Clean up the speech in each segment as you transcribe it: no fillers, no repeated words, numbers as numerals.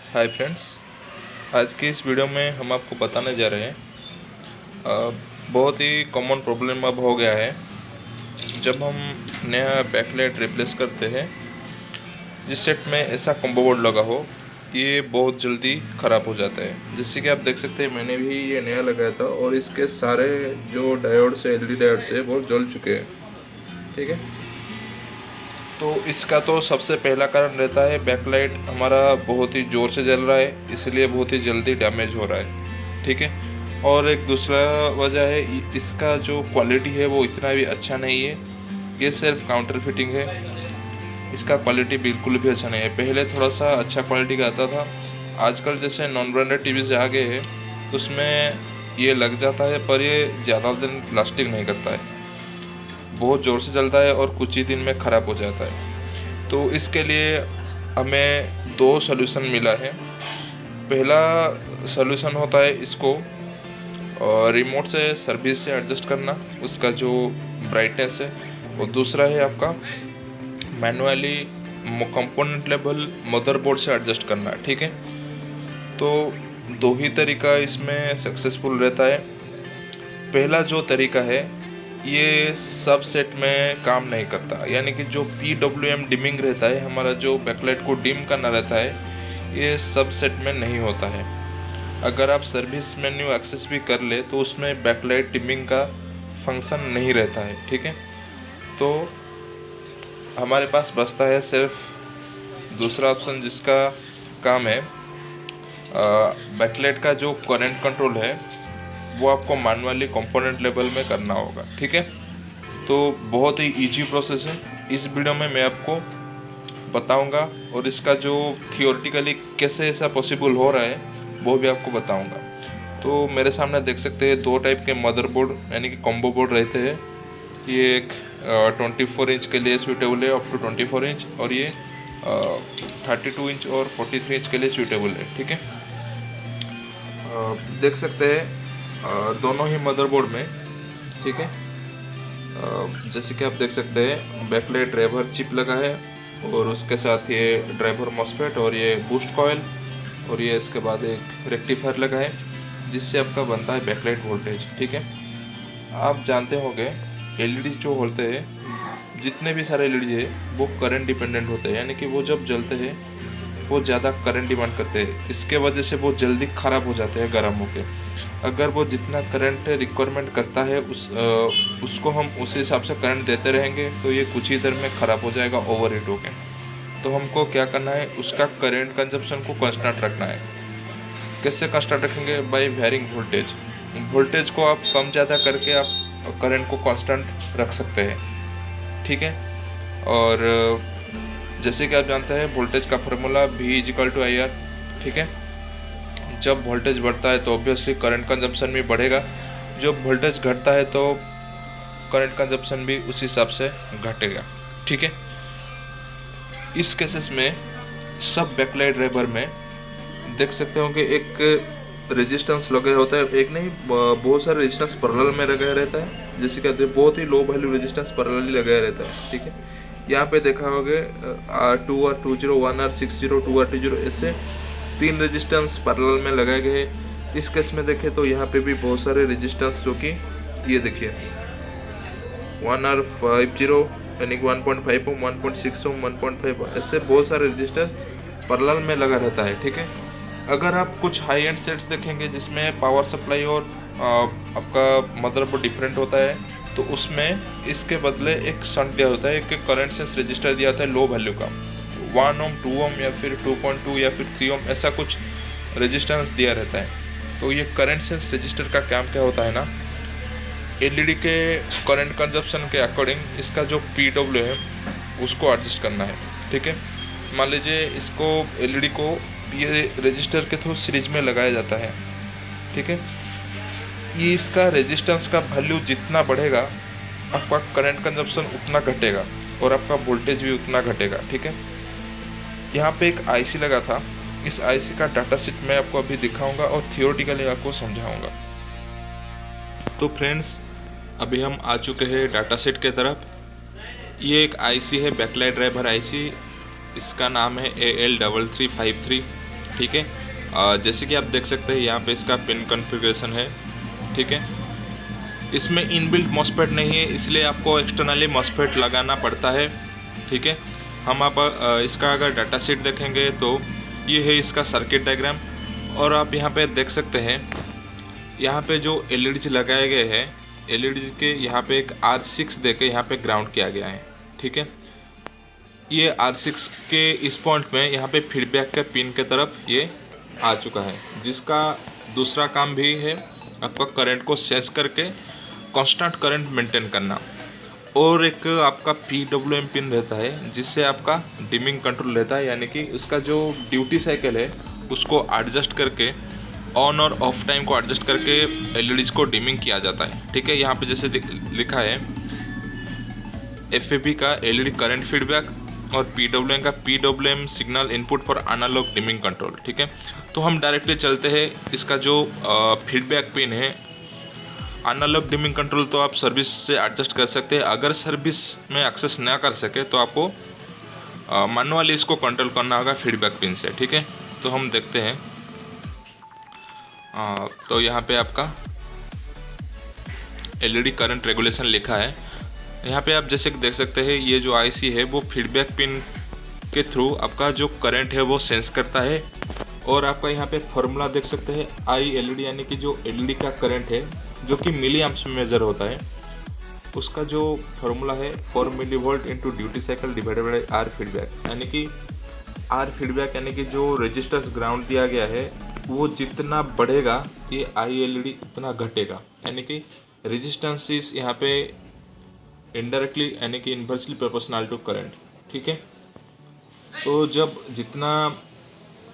Hi friends, आज की इस वीडियो में हम आपको बताने जा रहे हैं बहुत ही कॉमन प्रॉब्लम अब हो गया है। जब हम नया बैकलाइट रिप्लेस करते हैं, जिस सेट में ऐसा कॉम्बो बोर्ड लगा हो, ये बहुत जल्दी ख़राब हो जाता है। जैसे कि आप देख सकते हैं, मैंने भी ये नया लगाया था और इसके सारे जो डायोड्स है, एलईडी डायोड्स है, वो जल चुके हैं। ठीक है, तो इसका तो सबसे पहला कारण रहता है बैकलाइट हमारा बहुत ही ज़ोर से जल रहा है, इसलिए बहुत ही जल्दी डैमेज हो रहा है। ठीक है, और एक दूसरा वजह है इसका जो क्वालिटी है वो इतना भी अच्छा नहीं है। ये सिर्फ काउंटर फिटिंग है, इसका क्वालिटी बिल्कुल भी अच्छा नहीं है। पहले थोड़ा सा अच्छा क्वालिटी का आता था, आजकल जैसे नॉन ब्रांडेड टीवीज़ आ गए हैं तो उसमें ये लग जाता है, पर ये ज़्यादा दिन लास्टिंग नहीं करता है, बहुत ज़ोर से चलता है और कुछ ही दिन में ख़राब हो जाता है। तो इसके लिए हमें दो सॉल्यूशन मिला है। पहला सॉल्यूशन होता है इसको रिमोट से सर्विस से एडजस्ट करना, उसका जो ब्राइटनेस है। और दूसरा है आपका मैनुअली कंपोनेंट लेवल मदरबोर्ड से एडजस्ट करना। ठीक है, तो दो ही तरीका इसमें सक्सेसफुल रहता है। पहला जो तरीका है ये सब सेट में काम नहीं करता, यानी कि जो PWM डिमिंग रहता है, हमारा जो बैकलाइट को डिम करना रहता है, ये सब सेट में नहीं होता है। अगर आप सर्विस मेन्यू एक्सेस भी कर ले तो उसमें बैकलाइट डिमिंग का फंक्शन नहीं रहता है। ठीक है, तो हमारे पास बचता है सिर्फ दूसरा ऑप्शन, जिसका काम है बैकलाइट का जो करंट कंट्रोल है वो आपको मैनुअली कंपोनेंट लेवल में करना होगा। ठीक है, तो बहुत ही इजी प्रोसेस है। इस वीडियो में मैं आपको बताऊंगा और इसका जो थियोरेटिकली कैसे ऐसा पॉसिबल हो रहा है वो भी आपको बताऊंगा। तो मेरे सामने देख सकते हैं दो टाइप के मदरबोर्ड यानी कि कॉम्बो बोर्ड रहते हैं। ये एक 24 इंच के लिए सूटेबल है, अप टू 24 इंच, और ये 32 इंच और 43 इंच के लिए सूटेबल है। ठीक है, देख सकते हैं दोनों ही मदरबोर्ड में। ठीक है, जैसे कि आप देख सकते हैं बैकलाइट ड्राइवर चिप लगा है और उसके साथ ये ड्राइवर मॉसफेट और ये बूस्ट कॉइल और ये इसके बाद एक रेक्टिफायर लगा है, जिससे आपका बनता है बैकलाइट वोल्टेज। ठीक है, आप जानते होंगे एलईडी जो होते हैं, जितने भी सारे एलईडी है वो करंट डिपेंडेंट होते हैं, यानी कि वो जब जलते हैं वो ज़्यादा करंट डिमांड करते हैं। इसके वजह से वो जल्दी ख़राब हो जाते हैं गर्म होकर। अगर वो जितना करंट रिक्वायरमेंट करता है उसको हम उस हिसाब से करंट देते रहेंगे तो ये कुछ ही देर में ख़राब हो जाएगा ओवर हीट होकर। तो हमको क्या करना है, उसका करंट कंजप्शन को कांस्टेंट रखना है। कैसे कांस्टेंट रखेंगे? Bye varying voltage. वोल्टेज को आप कम ज़्यादा करके आप करंट को कांस्टेंट रख सकते हैं। ठीक है, और जैसे कि आप जानते हैं वोल्टेज का फार्मूला V=IR। ठीक है, जब वोल्टेज बढ़ता है तो ऑब्वियसली करंट कंजप्शन भी बढ़ेगा, जब वोल्टेज घटता है तो करंट कंजप्शन भी उस हिसाब से घटेगा। ठीक है, इस केसेस में सब बैकलाइट ड्राइवर में देख सकते हो कि एक रेजिस्टेंस लगे होता है, एक नहीं बहुत सारे रेजिस्टेंस पैरेलल में लगाया रहता है। जैसे कहते हैं बहुत ही लो वैल्यू रेजिस्टेंस पैरेलली लगाया रहता है। ठीक है, यहाँ पे देखा होगा R2R20, 1R60, 2R20, ऐसे 3 रेजिस्टेंस पैरेलल में लगाए गए। इस केस में देखें तो यहाँ पे भी बहुत सारे रेजिस्टेंस, जो कि ये देखिए 1R50 यानी कि 1.5 ओम, 1.6 ओम, 1.5, ऐसे बहुत सारे रजिस्टर पैरेलल में लगा रहता है। ठीक है, अगर आप कुछ हाई एंड सेट्स देखेंगे जिसमें पावर सप्लाई और आपका मदरबोर्ड डिफरेंट होता है, तो उसमें इसके बदले एक शंट दिया होता है, एक करंट सेंस रजिस्टर दिया होता है लो वैल्यू का, 1 ओम, 2 ओम या फिर 2.2 या फिर 3 ओम, ऐसा कुछ रेजिस्टेंस दिया रहता है। तो ये करंट सेंस रजिस्टर का काम क्या होता है ना, एलईडी के करंट कंजप्शन के अकॉर्डिंग इसका जो PW है उसको एडजस्ट करना है। ठीक है, मान लीजिए इसको एलईडी को ये रजिस्टर के थ्रू सीरीज में लगाया जाता है। ठीक है, ये इसका रेजिस्टेंस का वैल्यू जितना बढ़ेगा आपका करंट कंजप्शन उतना घटेगा और आपका वोल्टेज भी उतना घटेगा। ठीक है, यहाँ पे एक IC लगा था, इस IC का डाटा शीट मैं आपको अभी दिखाऊंगा और थियोरेटिकली आपको समझाऊंगा। तो फ्रेंड्स, अभी हम आ चुके हैं डाटा सेट के तरफ। ये एक IC है, बैकलाइट ड्राइवर IC, इसका नाम है AL3353। ठीक है। जैसे कि आप देख सकते हैं यहाँ पे इसका पिन कॉन्फ़िगरेशन है, ठीक है। इसमें इनबिल्ट मॉसफेट नहीं है, इसलिए आपको एक्सटर्नली मॉसफेट लगाना पड़ता है, ठीक है। हम आप इसका अगर डाटा शीट देखेंगे तो ये है इसका सर्किट डायग्राम। और आप यहाँ पे देख सकते हैं, यहाँ पे जो एलईडीज लगाए गए हैं, एलईडीज के यहाँ पे एक R6 देके यहाँ पे ग्राउंड किया गया है, ठीक है। ये R6 के इस पॉइंट में यहाँ पे फीडबैक के पिन के तरफ ये आ चुका है, जिसका दूसरा काम भी है आपका करंट को सेंस करके कांस्टेंट करंट मेंटेन करना। और एक आपका PWM पिन रहता है, जिससे आपका डिमिंग कंट्रोल रहता है, यानी कि उसका जो ड्यूटी साइकिल है उसको एडजस्ट करके ऑन और ऑफ टाइम को एडजस्ट करके एलईडीज को डिमिंग किया जाता है, ठीक है। यहाँ पे जैसे लिखा है FAB का एलईडी करंट फीडबैक और PWM का PWM signal input for analog dimming control, ठीक है। तो हम डायरेक्टली चलते हैं, इसका जो फीडबैक पिन है एनालॉग डिमिंग कंट्रोल तो आप सर्विस से एडजस्ट कर सकते हैं। अगर सर्विस में एक्सेस ना कर सके तो आपको मैनुअली इसको कंट्रोल करना होगा फीडबैक पिन से, ठीक है। तो हम देखते हैं। तो यहाँ पे आपका एलईडी करंट रेगुलेशन लिखा है। यहाँ पे आप जैसे देख सकते हैं, ये जो IC है वो फीडबैक पिन के थ्रू आपका जो करंट है वो सेंस करता है। और आपका यहाँ पे फॉर्मूला देख सकते हैं, ILED यानी कि जो एलईडी का करंट है जो कि मिली एम्प्स में मेजर होता है, उसका जो फॉर्मूला है 4 millivolt into duty cycle divided by R feedback, यानी कि R फीडबैक यानी कि जो रेजिस्टेंस ग्राउंड दिया गया है वो जितना बढ़ेगा ये ILED इतना घटेगा, यानी कि रेजिस्टेंस इस यहाँ पे इनडायरेक्टली यानी कि इन्वर्सली प्रोपोर्शनल टू करंट, ठीक है। तो जब जितना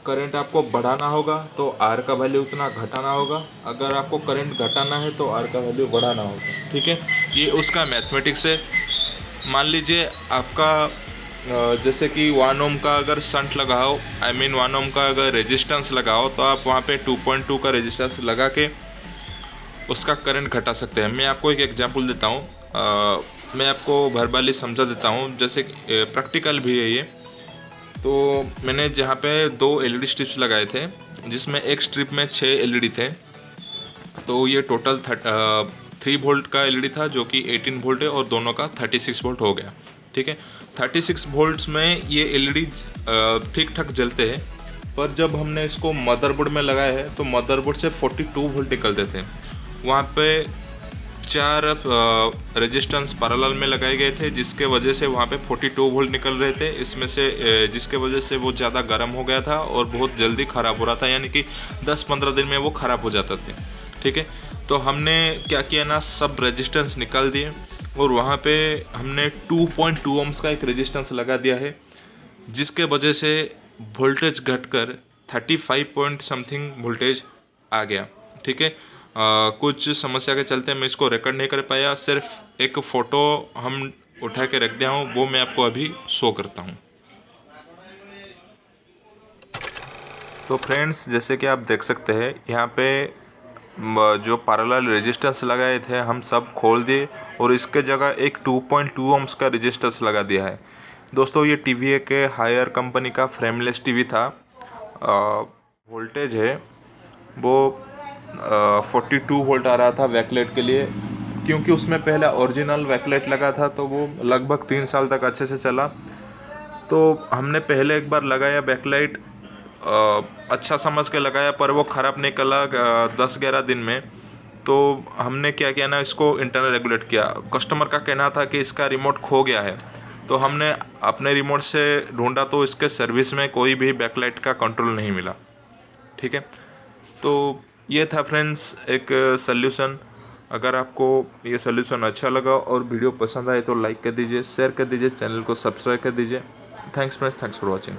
करंट आपको बढ़ाना होगा तो R का वैल्यू उतना घटाना होगा, अगर आपको करंट घटाना है तो R का वैल्यू बढ़ाना होगा, ठीक है। ये उसका मैथमेटिक्स है। मान लीजिए आपका जैसे कि 1 ओम का अगर शंट लगाओ, 1 ओम का अगर रेजिस्टेंस लगाओ, तो आप वहाँ पे 2.2 का रेजिस्टेंस लगा के उसका करंट घटा सकते हैं। मैं आपको एक एग्जांपल देता हूँ, मैं आपको वर्बली समझा देता हूँ, जैसे प्रैक्टिकल भी है ये। तो मैंने जहाँ पे 2 LED स्ट्रिप्स लगाए थे, जिसमें एक स्ट्रिप में 6 LED थे, तो ये टोटल 3 वोल्ट का LED था जो कि 18 वोल्ट है, और दोनों का 36 वोल्ट हो गया, ठीक है। 36 वोल्ट्स में ये LED ठीक ठाक जलते हैं, पर जब हमने इसको मदरबोर्ड में लगाया है तो मदरबोर्ड से 42 वोल्ट निकलते थे। वहाँ पे 4 रेजिस्टेंस पैरेलल में लगाए गए थे, जिसके वजह से वहाँ पे 42 वोल्ट निकल रहे थे, इसमें से जिसके वजह से वो ज़्यादा गर्म हो गया था और बहुत जल्दी ख़राब हो रहा था, यानी कि 10-15 दिन में वो ख़राब हो जाता था, ठीक है। तो हमने क्या किया ना, सब रेजिस्टेंस निकाल दिए और वहाँ पे हमने 2.2 ओम्स का एक रेजिस्टेंस लगा दिया है, जिसके वजह से वोल्टेज घटकर 35 पॉइंट समथिंग वोल्टेज आ गया, ठीक है। कुछ समस्या के चलते मैं इसको रिकॉर्ड नहीं कर पाया, सिर्फ एक फ़ोटो हम उठा के रख दिया हूँ, वो मैं आपको अभी शो करता हूँ। तो फ्रेंड्स, जैसे कि आप देख सकते हैं, यहाँ पे जो पैरेलल रेजिस्टेंस लगाए थे हम सब खोल दिए और इसके जगह एक 2.2 ओम्स का रेजिस्टेंस लगा दिया है। दोस्तों, ये TVA के हायर कंपनी का फ्रेमलेस टीवी था। वोल्टेज है वो 42 वोल्ट आ रहा था बैकलाइट के लिए, क्योंकि उसमें पहले ओरिजिनल बैकलाइट लगा था, तो वो लगभग 3 साल तक अच्छे से चला। तो हमने पहले एक बार लगाया बैकलाइट, अच्छा समझ के लगाया, पर वो ख़राब निकला 10-11 दिन में। तो हमने क्या किया ना, इसको इंटरनल रेगुलेट किया। कस्टमर का कहना था कि इसका रिमोट खो गया है, तो हमने अपने रिमोट से ढूंढा तो इसके सर्विस में कोई भी बैकलाइट का कंट्रोल नहीं मिला, ठीक है। तो ये था फ्रेंड्स एक सल्यूशन। अगर आपको ये सल्यूशन अच्छा लगा और वीडियो पसंद आए तो लाइक कर दीजिए, शेयर कर दीजिए, चैनल को सब्सक्राइब कर दीजिए। Thanks friends, thanks for watching.